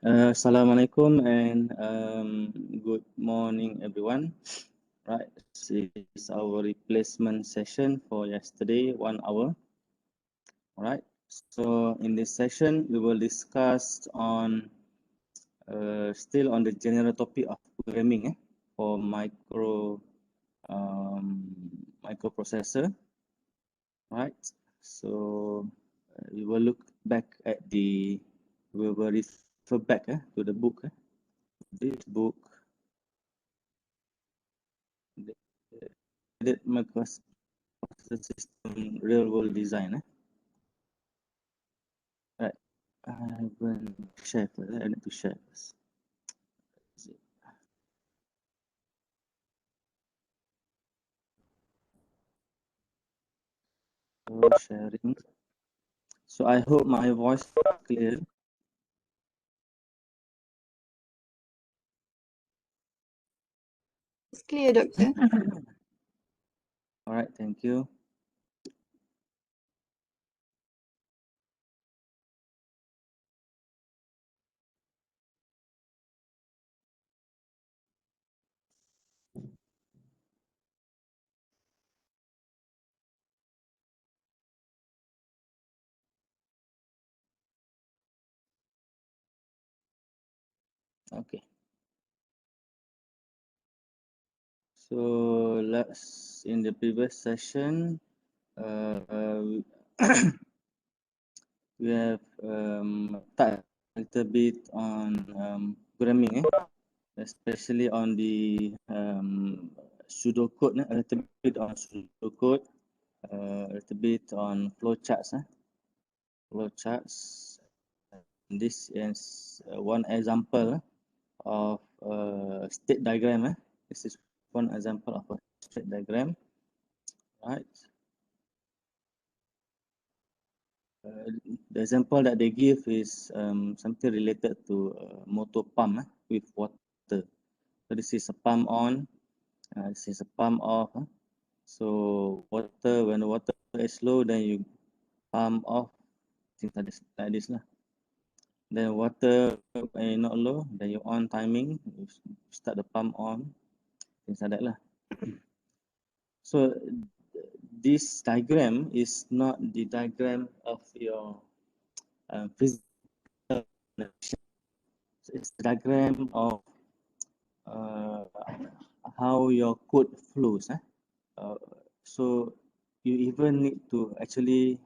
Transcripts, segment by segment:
Assalamualaikum and good morning, everyone. Right, this is our replacement session for yesterday, 1 hour. All right, so in this session, we will discuss on still on the general topic of programming for microprocessor. Right, so we will look back at we will refer back to the book. This book, the microprocessor system real world design. Right, I haven't shared first. I need to share first. So sharing. So I hope my voice is clear. It's clear, Doctor. All right, thank you. Okay. So let's in the previous session, we have touched a little bit on programming, especially on the pseudocode, a little bit on pseudocode, a little bit on flowcharts. Flowcharts. This is one example of a state diagram. This is one example of a state diagram, right? The example that they give is something related to motor pump with water. So this is a pump on, this is a pump off. So water, when the water is low, then you pump off, things like this lah. Then water not low, then you on timing, you start the pump on, things like that lah. So this diagram is not the diagram of your physical. It's the diagram of how your code flows. So you even need to actually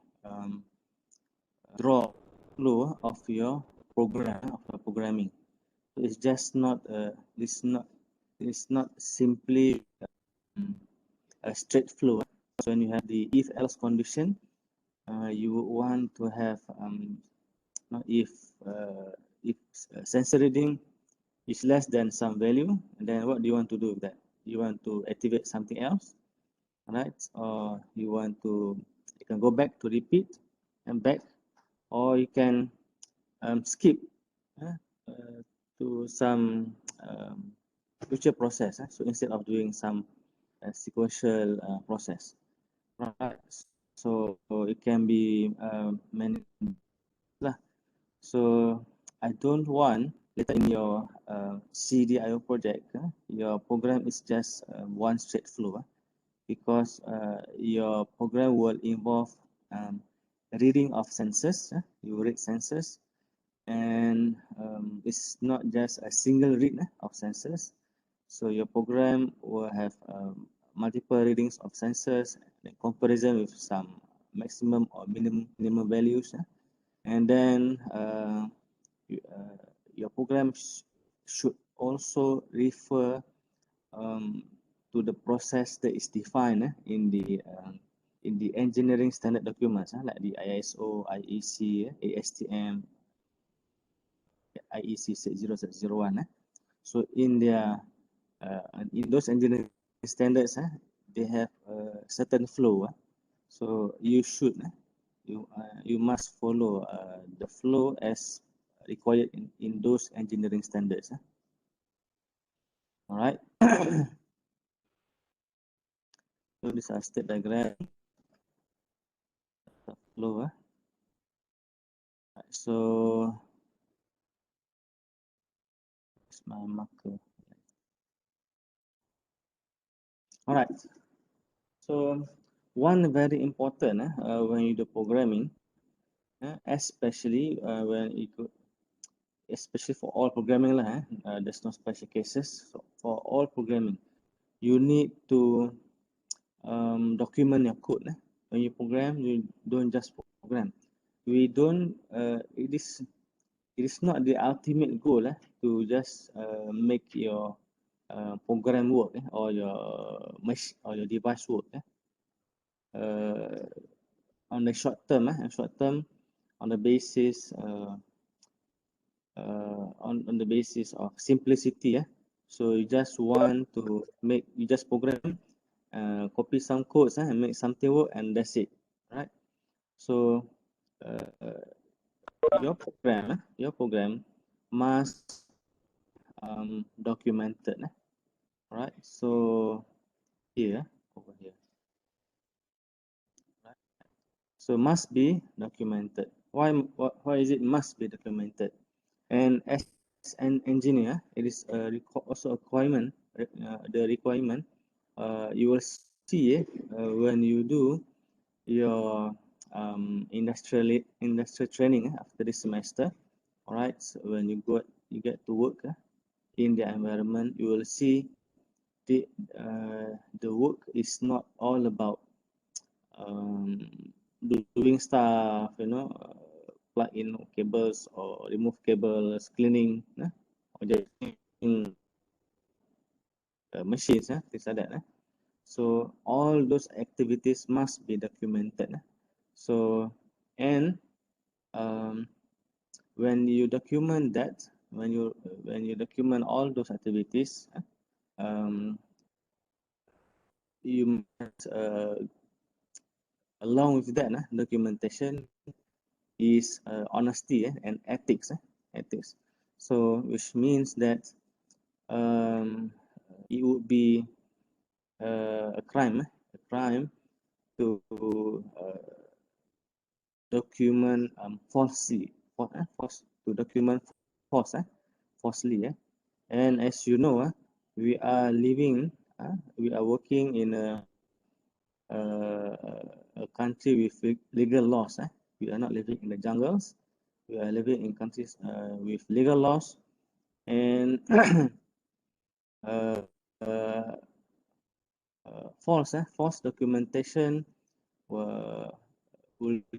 draw flow of your program, of your programming. So it's just not it's not simply a straight flow. So when you have the if else condition, you would want to have if sensor reading is less than some value, then what do you want to do with that? You want to activate something else, right? Or you want to, you can go back to repeat and back, or you can skip to some future process. So instead of doing some sequential process, right? So it can be many lah. So I don't want later in your CDIO project, your program is just one straight flow, because your program will involve reading of sensors. You read sensors, and it's not just a single read of sensors. So your program will have multiple readings of sensors in comparison with some maximum or minimum values. And then your program should also refer to the process that is defined in the engineering standard documents like the ISO, IEC, ASTM, IEC 60601. So in their in those engineering standards, they have a certain flow. So you should you must follow the flow as required in those engineering standards. All right. So this is state diagram flow. So my marker. All right. So one very important when you do programming, especially when you go, especially for all programming lah, there's no special cases. So for all programming, you need to document your code. When you program, you don't just program. We don't. It is not the ultimate goal to just make your program work or your machine or your device work. On the short term, on the basis on the basis of simplicity. So you just want to make, you just program, copy some codes and make something work, and that's it, right? So your program must documented, right? So here, over here, right? So must be documented. Why is it must be documented? And as an engineer, it is also a requirement. The requirement you will see when you do your industrial training after this semester. All right, so when you get to work in the environment, you will see the work is not all about doing stuff, plug in cables or remove cables, cleaning, or just machines, things like that. So all those activities must be documented. So, and when you document that, when you document all those activities, you must along with that documentation is honesty and ethics. So which means that it would be a crime to document falsely, to document falsely. And as you know, we are working in a country with legal laws. We are not living in the jungles. We are living in countries with legal laws, and false documentation will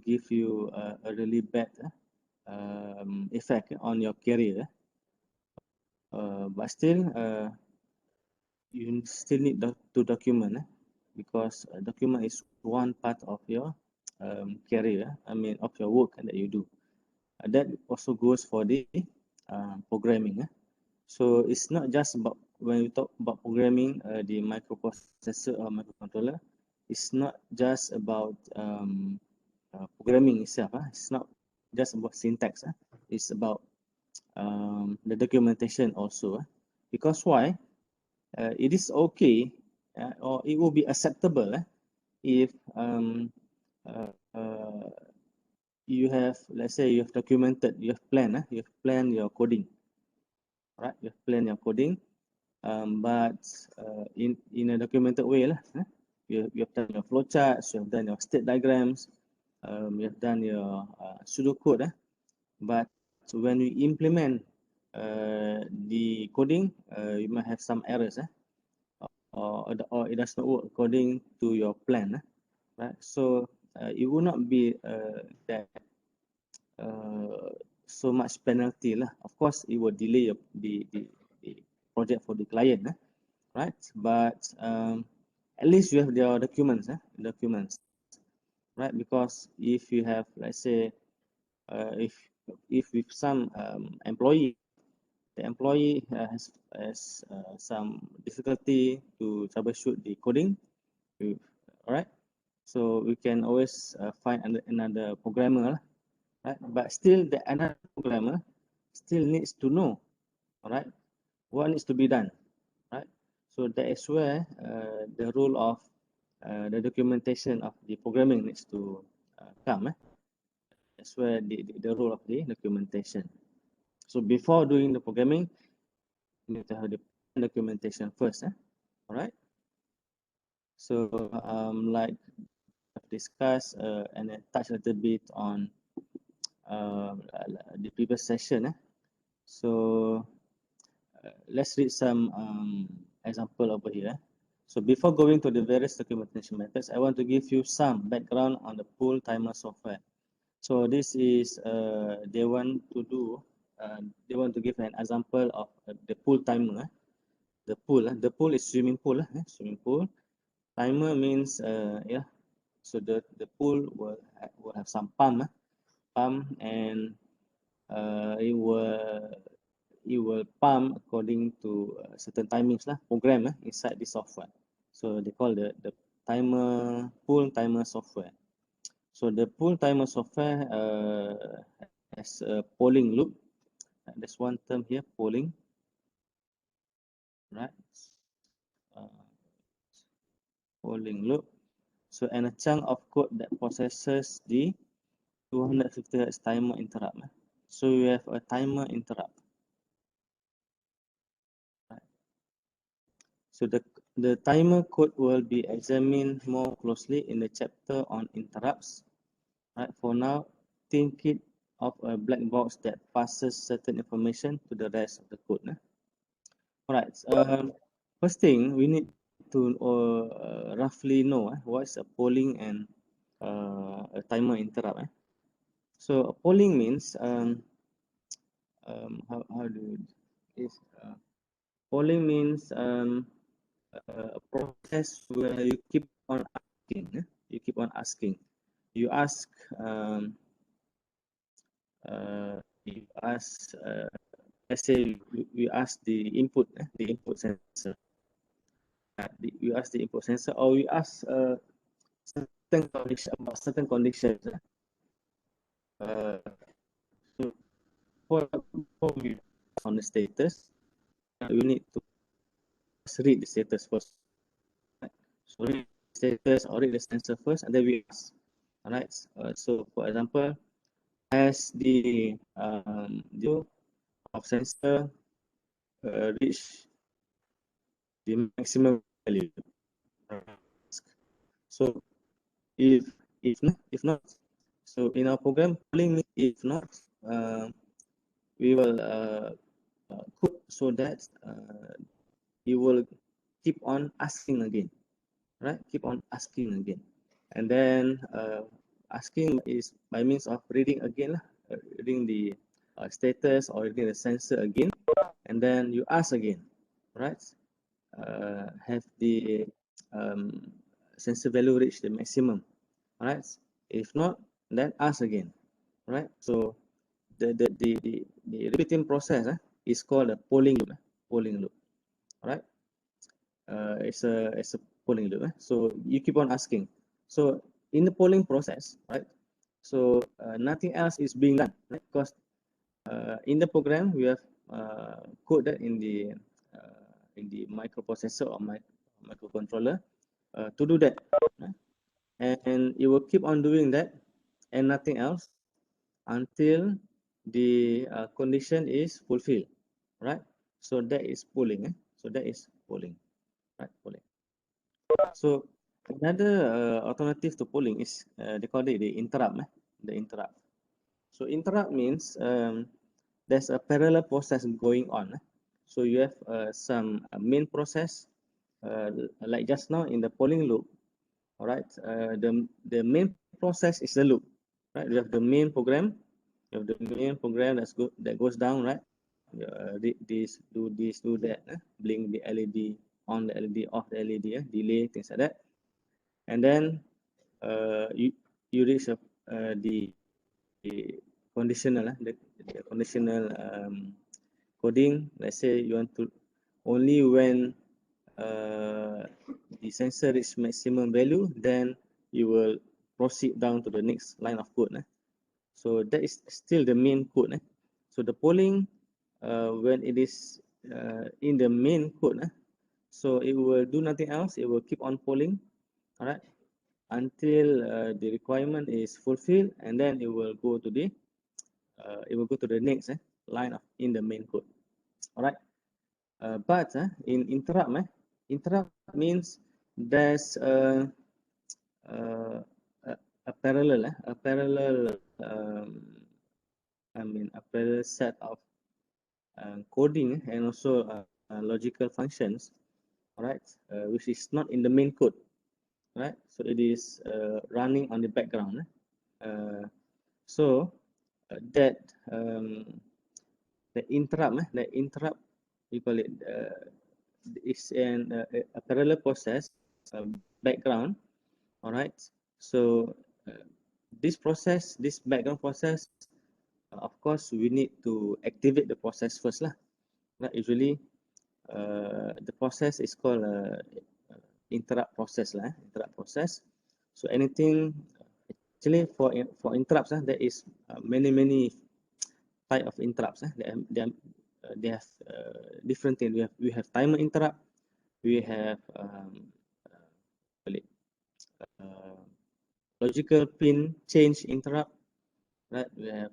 give you a really bad effect on your career. But still, you still need to document because document is one part of your career. I mean, of your work that you do. That also goes for the programming. So it's not just about, when we talk about programming, the microprocessor or microcontroller, it's not just about programming itself. It's not just about syntax. It's about the documentation also. Because why? It is okay, or it will be acceptable if you have, let's say, you have documented, you have planned your coding, right? You have planned your coding, but in a documented way you have done your flowcharts, you have done your state diagrams, you have done your pseudocode, but when you implement the coding, you might have some errors, or it does not work according to your plan, right? So it will not be that so much penalty lah. Of course, it will delay the project for the client, right? But at least you have your documents, right? Because if you have, let's say, if with some employee, the employee has some difficulty to troubleshoot the coding, all right? So we can always find another programmer, right? But still, the another programmer still needs to know, all right, what needs to be done, right? So that is where the role of the documentation of the programming needs to come. That's where the role of the documentation. So before doing the programming, you need to have the documentation first. All right. So like I've discussed and touch a little bit on the previous session. So let's read some example over here. So before going to the various documentation methods, I want to give you some background on the pool timer software. So this is they want to give an example of the pool timer. The pool is swimming pool. Swimming pool. Timer means yeah. So the pool will have some pump and it will pump according to certain timings program inside the software. So they call the pool timer software. So the pool timer software has a polling loop. There's one term here, polling, right? Polling loop. So and a chunk of code that processes the 250 Hz timer interrupt. So you have a timer interrupt. Right. So the timer code will be examined more closely in the chapter on interrupts. Right. For now, think it of a black box that passes certain information to the rest of the code. Alright. First thing we need to roughly know what's a polling and a timer interrupt. So polling means how do is polling means a process where you keep on asking. You keep on asking. You ask. You ask. Let's say we ask the input sensor. We ask the input sensor, or we ask certain condition about certain conditions. So for we on the status, we need to read the status first. So read the status or read the sensor first, and then we ask. Alright. So for example, as the of sensor reach the maximum value. So if not, so in our program polling, if not, we will code so that you will keep on asking again, right? Keep on asking again, and then asking is by means of reading again, reading the status or reading the sensor again, and then you ask again, right? Have the sensor value reach the maximum, right? If not, then ask again, right? So the repeating process is called a polling loop. Polling loop, right? It's a polling loop. So you keep on asking. So in the polling process, right? So nothing else is being done, right? Because in the program we have coded in the microprocessor or microcontroller to do that, and it will keep on doing that and nothing else until the condition is fulfilled, right? So that is polling. So that is polling, right? Polling. So another alternative to polling is they call it the interrupt. The interrupt. So interrupt means there's a parallel process going on. So you have some main process, like just now in the polling loop. All right, the main process is the loop, right? You have the main program. You have the main program that goes down, right? This, do this, do that. Blink the LED, on the LED, off the LED, delay, things like that. And then you reach the conditional, the conditional coding. Let's say you want to only when the sensor reach maximum value, then you will proceed down to the next line of code. So that is still the main code. So the polling, when it is in the main code, so it will do nothing else. It will keep on polling, all right, until the requirement is fulfilled, and then it will go to the next line of in the main code. All right. But in interrupt means there's a parallel a parallel set of coding and also logical functions, right? Which is not in the main code, right? So it is running on the background. So that the interrupt, we call it is a parallel process background. All right. So this background process, of course, we need to activate the process first lah. Right? Usually, the process is called interrupt process lah. Interrupt process. So anything actually for interrupts, there is many type of interrupts. They have different things. We have timer interrupt. We have logical pin change interrupt. Right? We have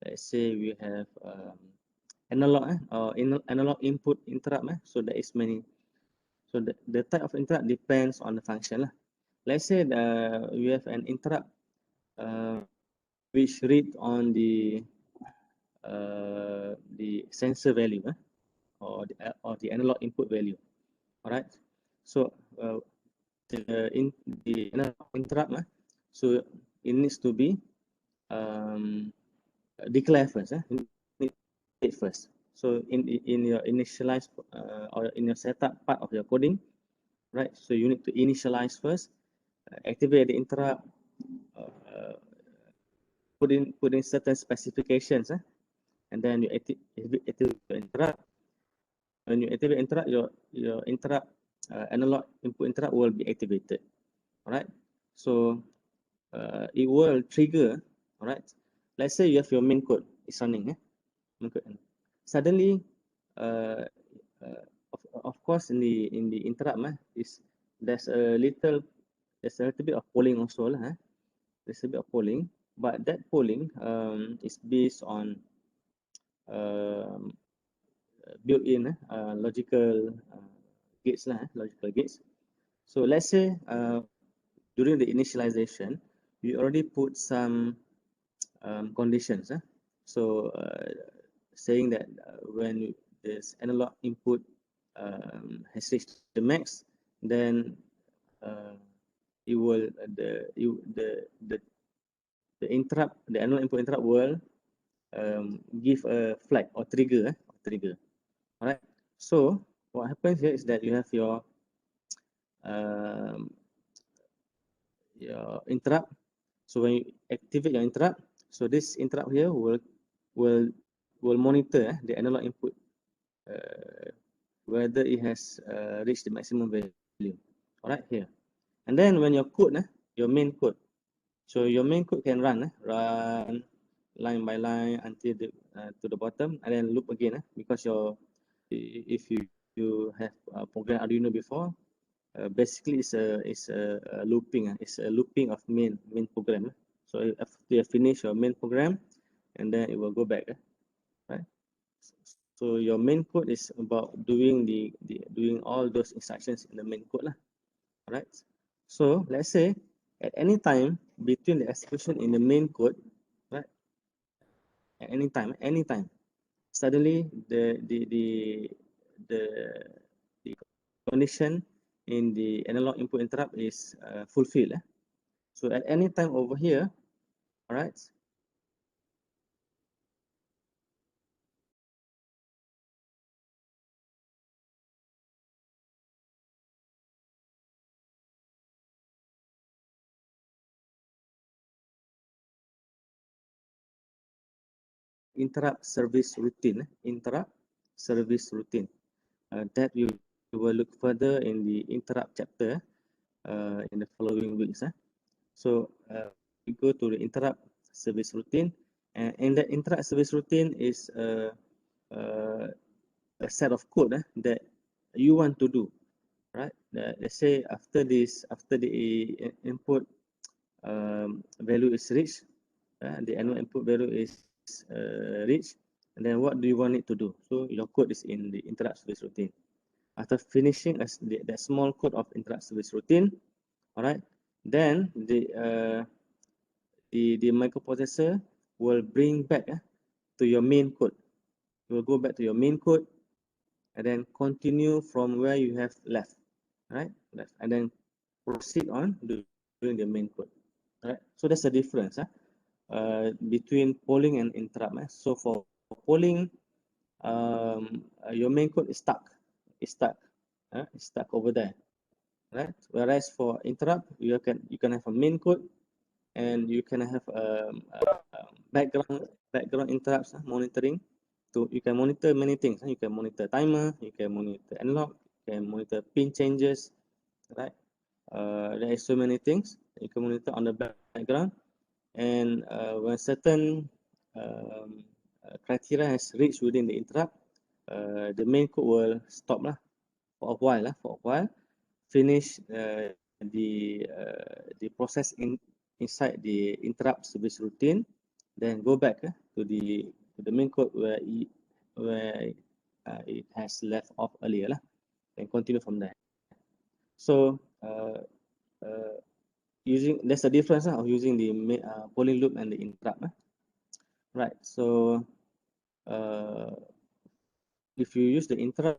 let's say we have analog or analog input interrupt. So there is many. So the type of interrupt depends on the function. Let's say we have an interrupt which read on the sensor value or the analog input value. All right. So the analog interrupt, so it needs to be declare first. First. So in your initialize or in your setup part of your coding, right? So you need to initialize first, activate the interrupt, put in certain specifications, and then you activate the interrupt. When you activate interrupt, your interrupt analog input interrupt will be activated. All right. So it will trigger. All right. Let's say you have your main code is running. Suddenly, of course, in the interrupt, there's a little bit of polling also lah. There's a bit of polling, but that polling is based on built-in logical gates lah, logical gates. So let's say during the initialization, we already put some conditions. So saying that when this analog input has reached the max, then it will the interrupt, the analog input interrupt will give a flag or trigger. All right. So what happens here is that you have your interrupt. So when you activate your interrupt, so this interrupt here will monitor the analog input whether it has reached the maximum value. All right, here. And then when your code, your main code, so your main code can run line by line until to the bottom, and then loop again because if you have programmed Arduino before, basically it's a looping. It's a looping of main program. So after you finish your main program, and then it will go back, right? So your main code is about doing doing all those instructions in the main code lah. All right. So let's say at any time between the execution in the main code, right? At any time, suddenly the condition in the analog input interrupt is fulfilled. So at any time over here, all right. Interrupt service routine. That we will look further in the interrupt chapter in the following weeks. So we go to the interrupt service routine, and the interrupt service routine is a set of code that you want to do, right? Let's say after the input value is reached, the annual input value is reached, and then what do you want it to do? So your code is in the interrupt service routine. After finishing that small code of interrupt service routine, all right, then the microprocessor will bring back to your main code. You will go back to your main code and then continue from where you have left, right? And then proceed on doing the main code, right? So that's the difference between polling and interrupt. So for polling, your main code is stuck. It's stuck over there, right? Whereas for interrupt, you can have a main code, and you can have background interrupts monitoring. So you can monitor many things. You can monitor timer, you can monitor analog, you can monitor pin changes, right? There are so many things you can monitor on the background, and when certain criteria has reached within the interrupt, the main code will stop for a while, finish the process inside the interrupt service routine, then go back to the main code where it has left off earlier and continue from there. So there's a difference of using the polling loop and the interrupt. Right. So if you use the interrupt,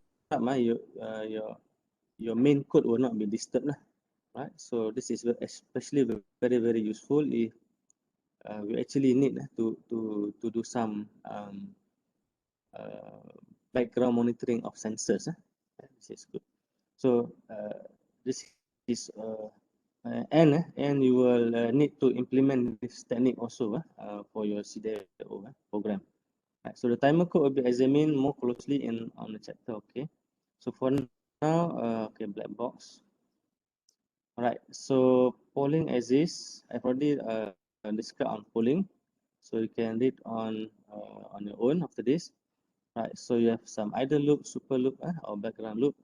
your main code will not be disturbed, right? So this is especially very useful if we actually need to do some background monitoring of sensors. This is good. So this is and you will need to implement this technique also for your CDAO program. Right, so the timer code will be examined more closely on the chapter. Okay, so for now, okay, black box. All right, so polling exists. I've already discussed on polling, so you can read on your own after this. Right, so you have some idle loop, super loop, or background loop.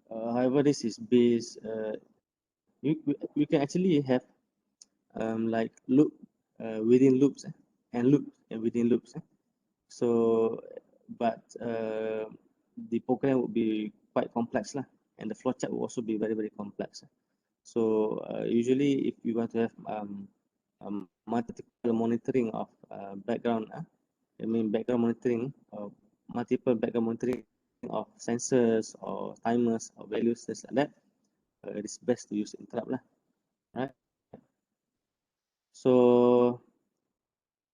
However, this is based. You can actually have like loop within loops and loop within loops. So, but the program would be quite complex and the flowchart will also be very complex. So usually, if you want to have multiple monitoring of background, background monitoring, multiple background monitoring of sensors or timers or values, things like that, it is best to use interrupt right? So,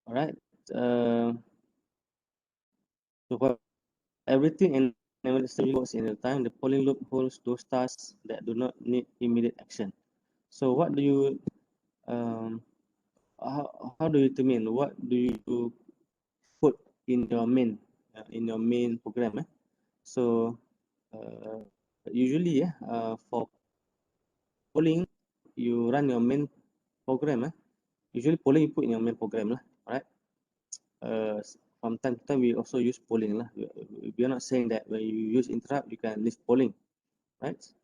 all right. So for everything in works in real time, the polling loop holds those tasks that do not need immediate action. So what do you how do you determine what do you put in your main program? So usually for polling, you run your main program. Usually polling you put in your main program right? From time to time we also use polling We are not saying that when you use interrupt you can leave polling, right?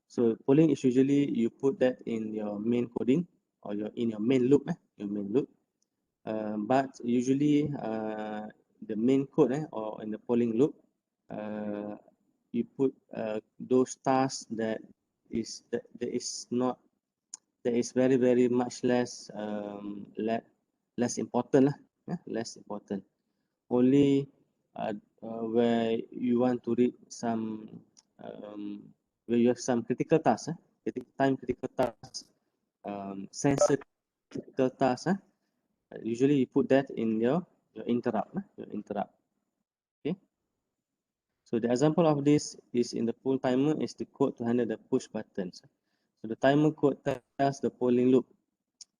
So polling is usually you put that in your main coding or in your main loop, but usually the main code or in the polling loop, you put those tasks that is very much less less important less important. Only where you want to read some where you have some critical tasks, time critical tasks, sensor critical tasks. Usually you put that in your interrupt. Okay. So the example of this is in the pull timer is the code to handle the push buttons. So the timer code tells the polling loop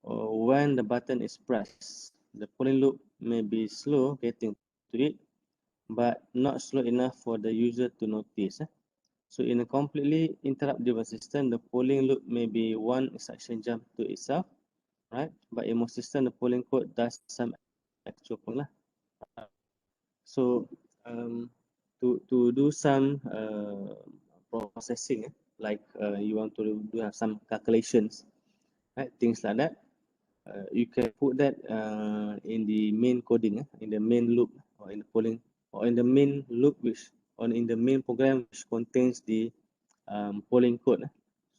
when the button is pressed. The polling loop may be slow getting to it, but not slow enough for the user to notice. So in a completely interrupt-driven system, the polling loop may be one instruction jump to itself, right? But in most systems, the polling code does some actual polling. So to do some processing, like you want to do have some calculations, right? Things like that. you can put that in the main coding, in the main loop, or in the polling, or in the main loop which, or in the main program which contains the polling code.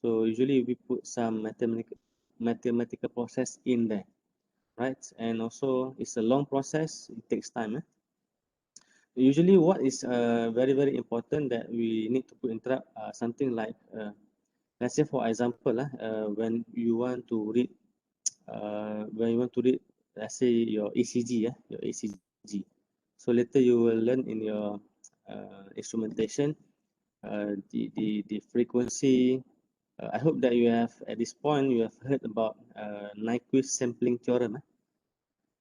So usually we put some mathematical process in there, right? And also it's a long process, it takes time. Usually what is very important that we need to put interrupt, something like, let's say for example, when you want to read, let's say your ECG, your ECG. So later you will learn in your instrumentation the frequency. I hope that you have, at this point, you have heard about Nyquist sampling theorem.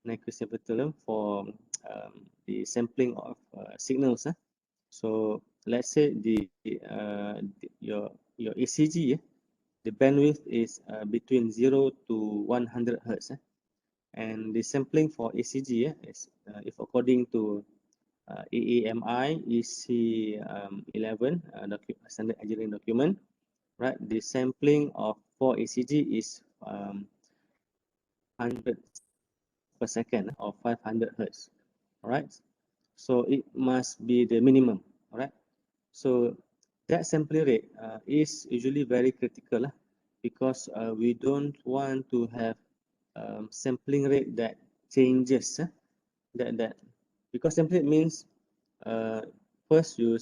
Nyquist sampling theorem for the sampling of signals. So let's say your ECG, the bandwidth is between 0 to 100 hertz. And the sampling for ECG is, if according to AAMI EC11 standard engineering document, right? The sampling of for ECG is 100 per second or 500 hertz. All right. So it must be the minimum. All right. So that sampling rate is usually very critical because we don't want to have sampling rate that changes. That because sampling means first you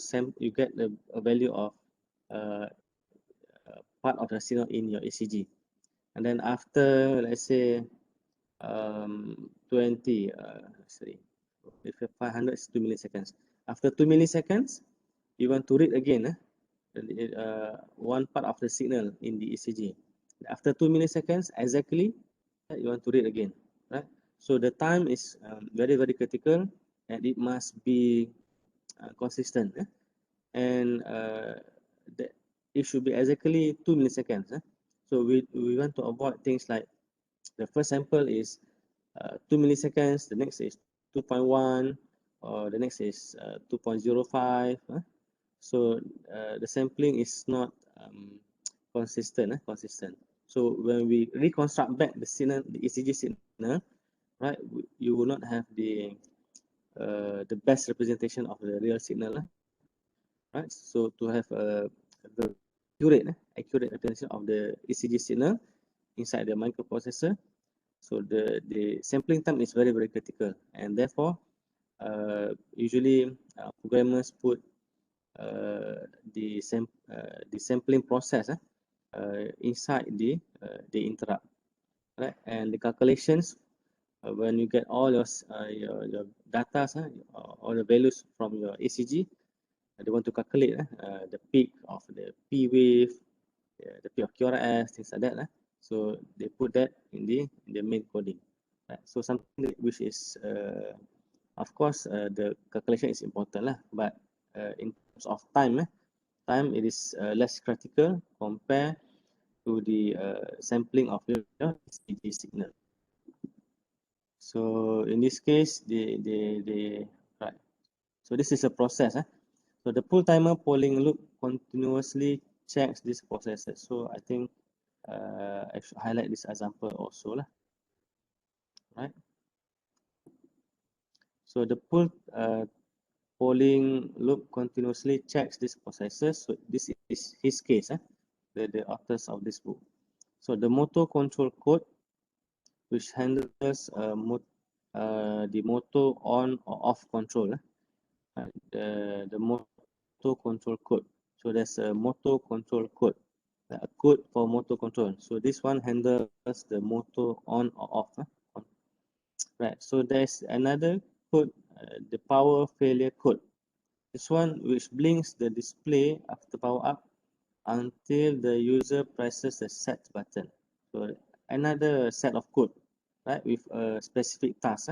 get a value of part of the signal in your ECG, and then after, let's say 20 sorry, if 500 is 2 milliseconds. After 2 milliseconds, you want to read again one part of the signal in the ECG. After 2 milliseconds exactly, you want to read again, right? So the time is very critical, and it must be consistent, and that it should be exactly 2 milliseconds. So we want to avoid things like the first sample is 2 milliseconds, the next is 2.1, or the next is 2.05. So the sampling is not consistent. So when we reconstruct back the signal, the ECG signal, right, you will not have the best representation of the real signal, right? So to have a accurate representation of the ECG signal inside the microprocessor, so the sampling time is very critical, and therefore usually programmers put the sampling process inside the interrupt, right? And the calculations, when you get all your data, all the values from your ECG, they want to calculate the peak of the P wave, the peak of QRS, things like that. So they put that in the main coding. Right? So something which is, of course, the calculation is important, but in terms of time, time it is less critical compared to the sampling of your ECG signal. So in this case, right. So this is a process. So the pull timer polling loop continuously checks this processes. So I think I should highlight this example also, right? So the pull polling loop continuously checks this processes. So this is his case, the authors of this book. So the motor control code, which handles the motor on or off control, the motor control code. So there's a motor control code, a code for motor control. So this one handles the motor on or off. Right. So there's another code, the power failure code. This one which blinks the display after power up until the user presses the set button. So another set of code, right, with a specific task.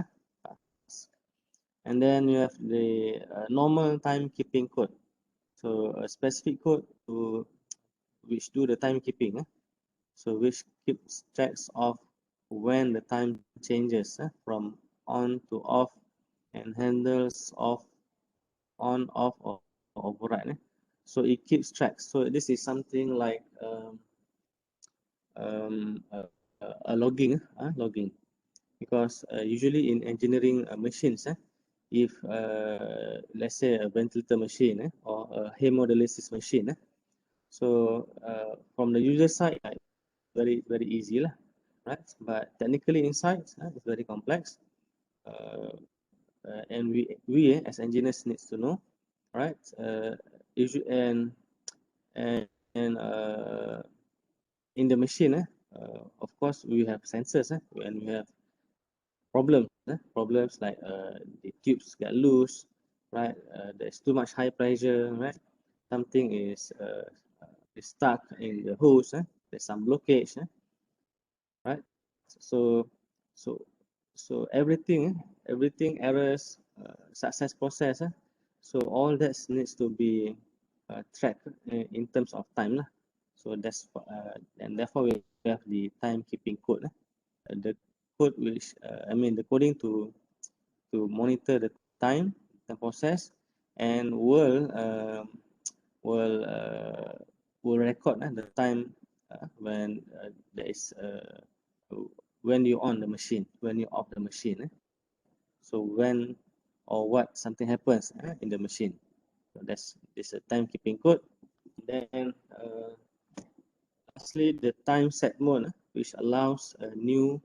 And then you have the normal timekeeping code. So a specific code to which do the timekeeping. So which keeps tracks of when the time changes from on to off, and handles off, on, off, or override. So it keeps track. So this is something like logging, because usually in engineering machines, if let's say a ventilator machine or a hemodialysis machine, so from the user side, very easy lah, right? But technically inside, it's very complex, and we as engineers needs to know, right? Usually and in the machine, of course we have sensors, and we have problems like the tubes get loose, right? There's too much high pressure, right? Something is stuck in the hose, there's some blockage, right? So so so everything errors, success process, so all that needs to be tracked in terms of time lah. So that's and therefore we have the timekeeping code, the code which the coding to monitor the time process, and will record the time when there is when you on the machine, when you off the machine. So when or what something happens in the machine. So that's a timekeeping code. Then lastly, the time set mode, which allows a new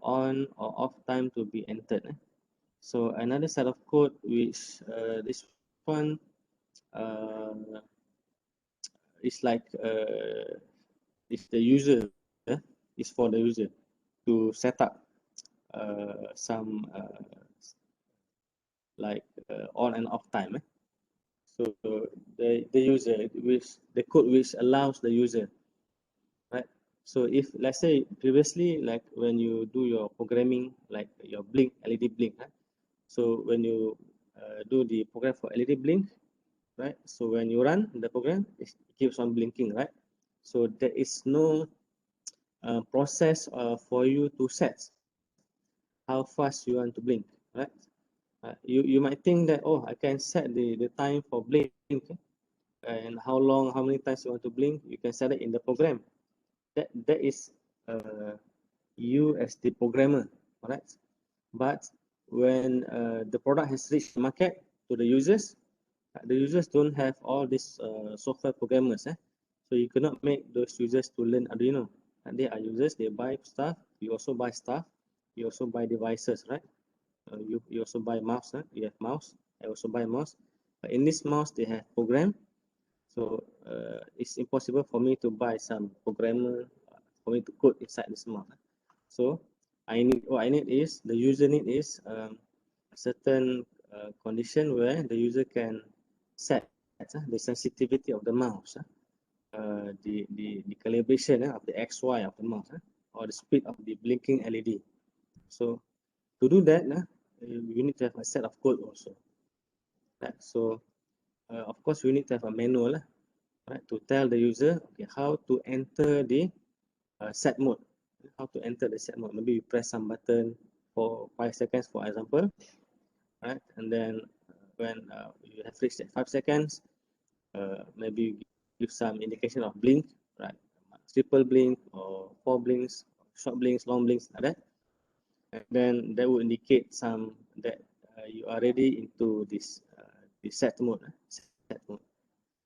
on or off time to be entered. So another set of code which this one is like is the user, is for the user to set up some like on and off time. So the user, which the code which allows the user, right? So if let's say previously, like when you do your programming, like your blink LED blink, so when you do the program for LED blink, right? So when you run the program, it keeps on blinking, right? So there is no process for you to set how fast you want to blink, right? You might think that, oh, I can set the time for blink, and how long, how many times you want to blink, you can set it in the program. That is you as the programmer, all right? But when the product has reached the market to the users don't have all these software programmers, so you cannot make those users to learn Arduino. And they are users, they buy stuff, you also buy stuff, you also buy devices, right? You also buy mouse, you have mouse, I also buy mouse. But in this mouse, they have program. So it's impossible for me to buy some programmer for me to code inside this mouse. So what I need is, the user need is a certain condition where the user can set the sensitivity of the mouse, the calibration of the XY of the mouse, or the speed of the blinking LED. So to do that, you need to have a set of code also. Right? So of course, we need to have a manual, right, to tell the user how to enter the set mode. How to enter the set mode. Maybe you press some button for 5 seconds, for example, right? And then when you have reached 5 seconds, maybe you give some indication of blink, right? Triple blink or 4 blinks, short blinks, long blinks, like that. And then that will indicate some that you are ready into this set mode. Set mode.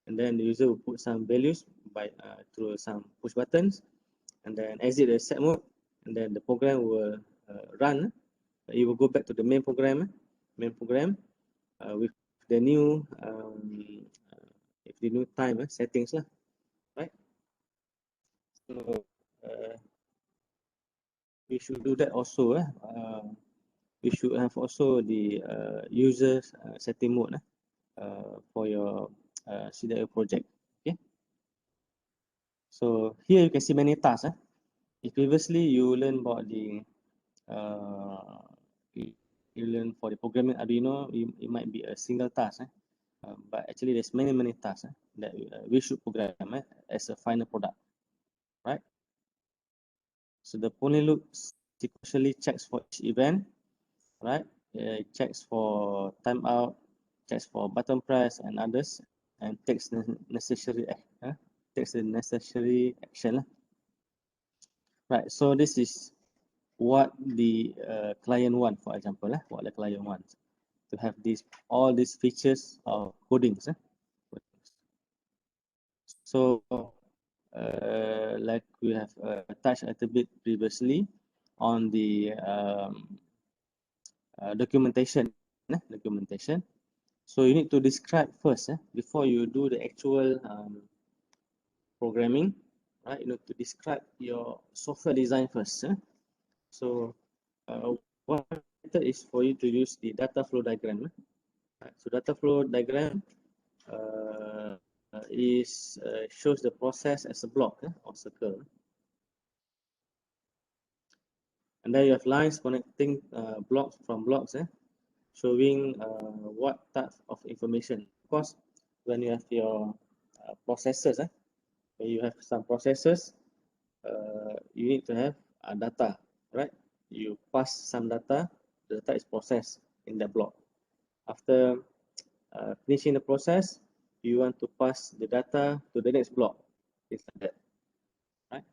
And then the user will put some values by through some push buttons, and then exit the set mode, and then the program will run. It will go back to the main program with the new time settings lah, right? So we should do that also. We should have also the users setting mode for your CDIO project. Okay. So here you can see many tasks. If previously you learn about the you learn for the programming Arduino, it might be a single task, but actually there's many tasks that we should program as a final product, right? So the Pony loop sequentially checks for each event, right? It checks for timeout, checks for button press and others, and takes the necessary action. right? So this is what the client want, for example, what the client wants to have all these features of codings. So like we have touched a little bit previously on the documentation. So you need to describe first before you do the actual programming, right? You need to describe your software design first. So one method is for you to use the data flow diagram. Right? So data flow diagram shows the process as a block or circle. And then you have lines connecting blocks from blocks, showing what type of information. Of course, when you have your processors, when you have some processors, you need to have data, right? You pass some data, the data is processed in that block. After finishing the process, you want to pass the data to the next block. It's like that, right?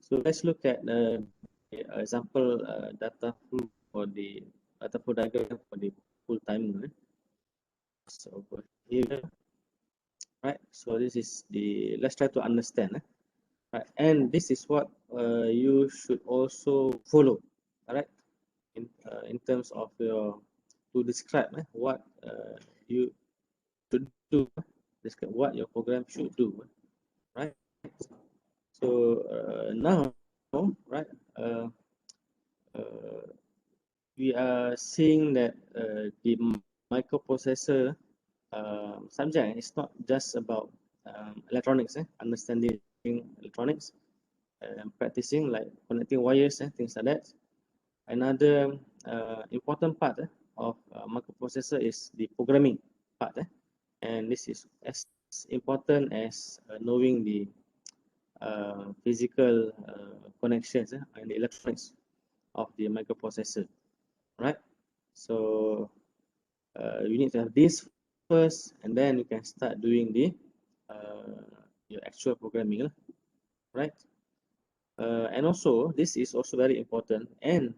So let's look at the example data flow for the data flow diagram for the full timer. So over here, right? So this is the, let's try to understand. Right? And this is what you should also follow, all right? In terms of your, to describe what you should do, describe what your program should do, right? So now, right, we are seeing that the microprocessor subject is not just about electronics, understanding electronics, practicing like connecting wires and things like that. Another important part of microprocessor is the programming part, and this is as important as knowing the physical connections and the electronics of the microprocessor, right? So you need to have this first, and then you can start doing the your actual programming, right? And also, this is also very important. And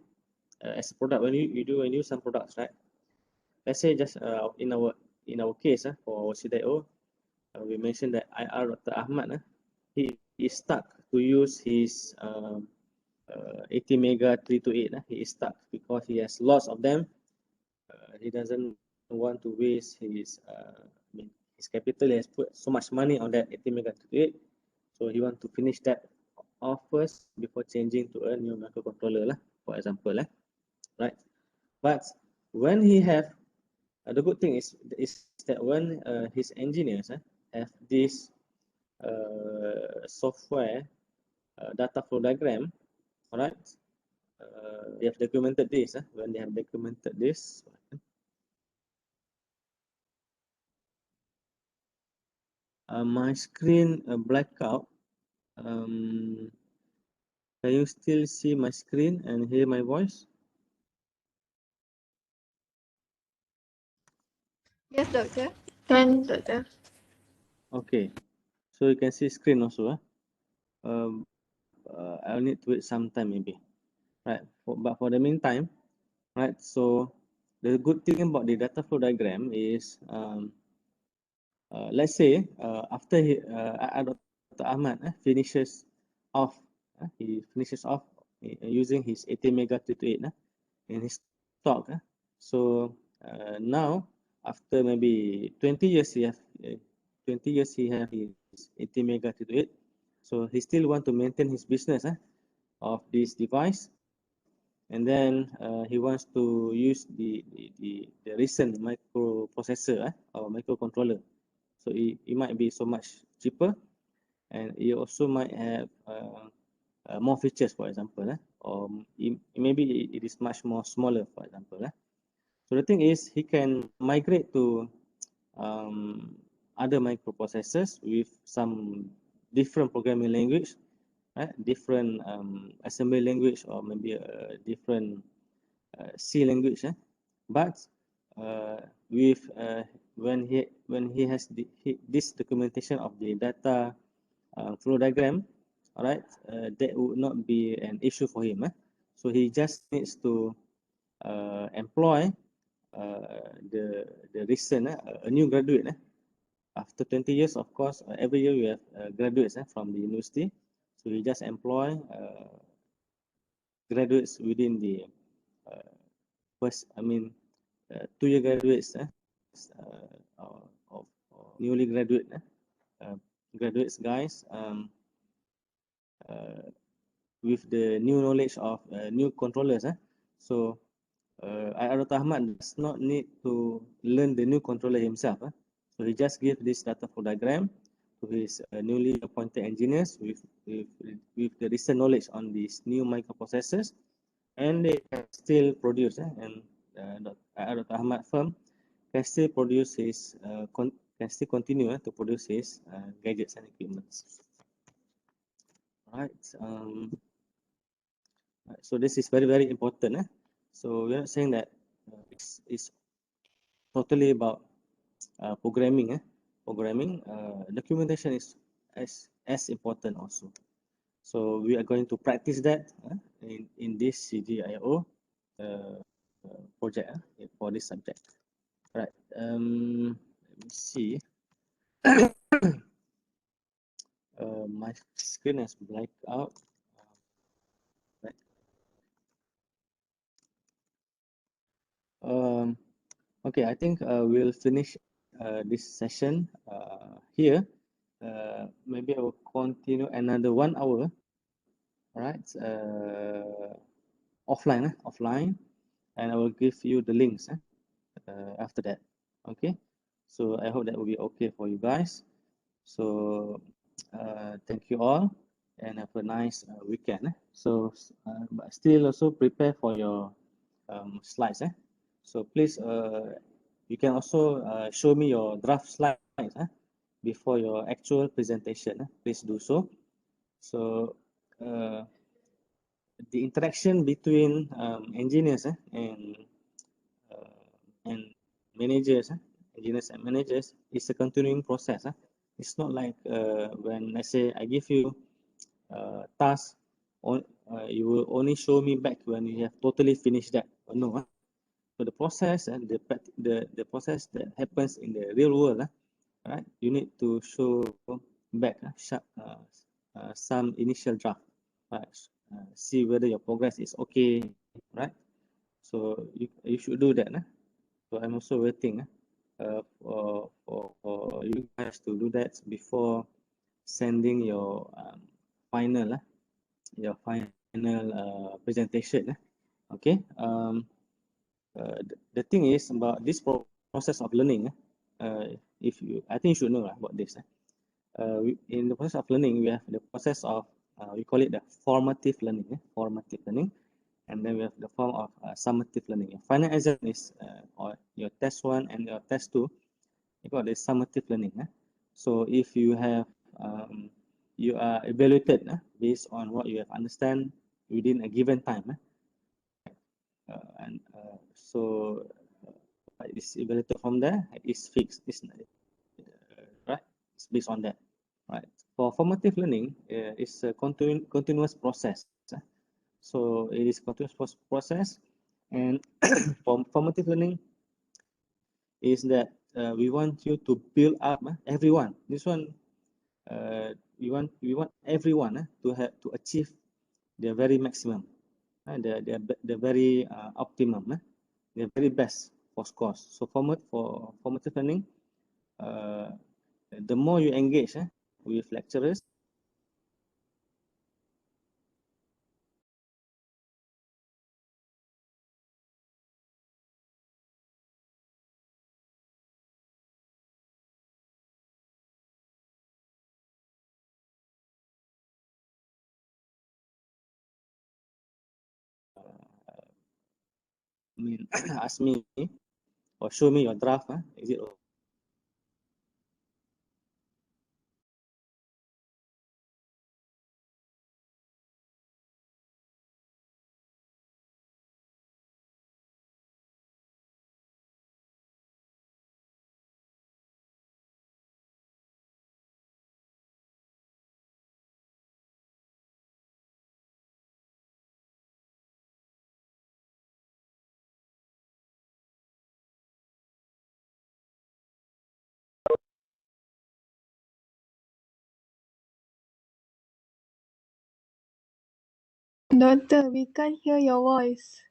as a product, when you do and use some products, right? Let's say just in our case for CDIO, we mentioned that IR Dr. Ahmad, he is stuck to use his 80 mega 328. He is stuck because he has lots of them. He doesn't want to waste his his capital. He has put so much money on that 80 mega 328, so he want to finish that off first before changing to a new microcontroller, for example, right? But when he have the good thing is that when his engineers have this software data flow diagram, all right, they have documented this. When they have documented this, my screen blacked out. Can you still see my screen and hear my voice? Yes, doctor. Can, doctor. Okay, so you can see screen also. I'll need to wait some time maybe, right? But for the meantime, right? So the good thing about the data flow diagram is, let's say after Dr. Ahmad finishes off, he finishes off using his 80 mega 328 in his stock. So now after maybe 20 years, he have 20 years he have his 80 mega 328. So he still want to maintain his business of this device, and then he wants to use the recent microprocessor or microcontroller. So it might be so much cheaper, and it also might have more features, for example, or maybe it is much more smaller, for example. So the thing is, he can migrate to other microprocessors with some different programming language, right? Different assembly language, or maybe a different C language. But with when he has this documentation of the data flow diagram, all right, that would not be an issue for him. So he just needs to employ the recent a new graduate. After 20 years, of course, every year we have graduates from the university. So we just employ graduates within the first, 2-year graduates of newly graduates guys with the new knowledge of new controllers. So Dr. Ahmad does not need to learn the new controller himself. So he just gives this data flow diagram to his newly appointed engineers with the recent knowledge on these new microprocessors, and they can still produce. And Dr. Ahmad firm can still produce his can still continue to produce his gadgets and equipments. Right. So this is very important. So we're not saying that it's totally about programming. Programming documentation is as important also. So we are going to practice that in this CGIO project for this subject. Right. Let me see. My screen has blacked out. Right. Okay, I think we'll finish this session here. Maybe I will continue another 1 hour. Right. Offline, and I will give you the links after that. Okay. So I hope that will be okay for you guys. So thank you all, and have a nice weekend. So but still also prepare for your slides. So please, you can also show me your draft slides before your actual presentation. Please do so. So the interaction between engineers and managers, engineers and managers, is a continuing process. It's not like when let's say I give you task, you will only show me back when you have totally finished that. No. So the process and the process that happens in the real world, right? You need to show back some initial draft, see whether your progress is okay, right? So you should do that. So I'm also waiting for you guys to do that before sending your final presentation. Okay. The thing is about this process of learning. I think you should know about this. In the process of learning, we have the process of we call it the formative learning. Formative learning. And then we have the form of summative learning. Your final exam is or your test 1 and your test 2. You got the summative learning. So if you have you are evaluated based on what you have understand within a given time. So it's evaluated from there. It's fixed. It's right. It's based on that. Right. For formative learning, it's a continuous process. So it is continuous process, and formative learning is that we want you to build up everyone. This one, we want everyone to achieve their very maximum, the very optimum, the very best for scores. So for formative learning, the more you engage with lecturers, ask me or show me your draft. Is it Doctor, we can't hear your voice.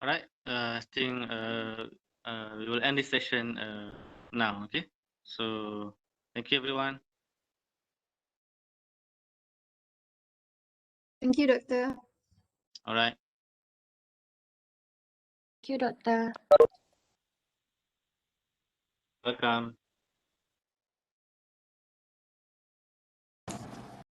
All right. I think we will end this session now. Okay. So thank you, everyone. Thank you, Doctor. All right. Thank you, Doctor. Welcome.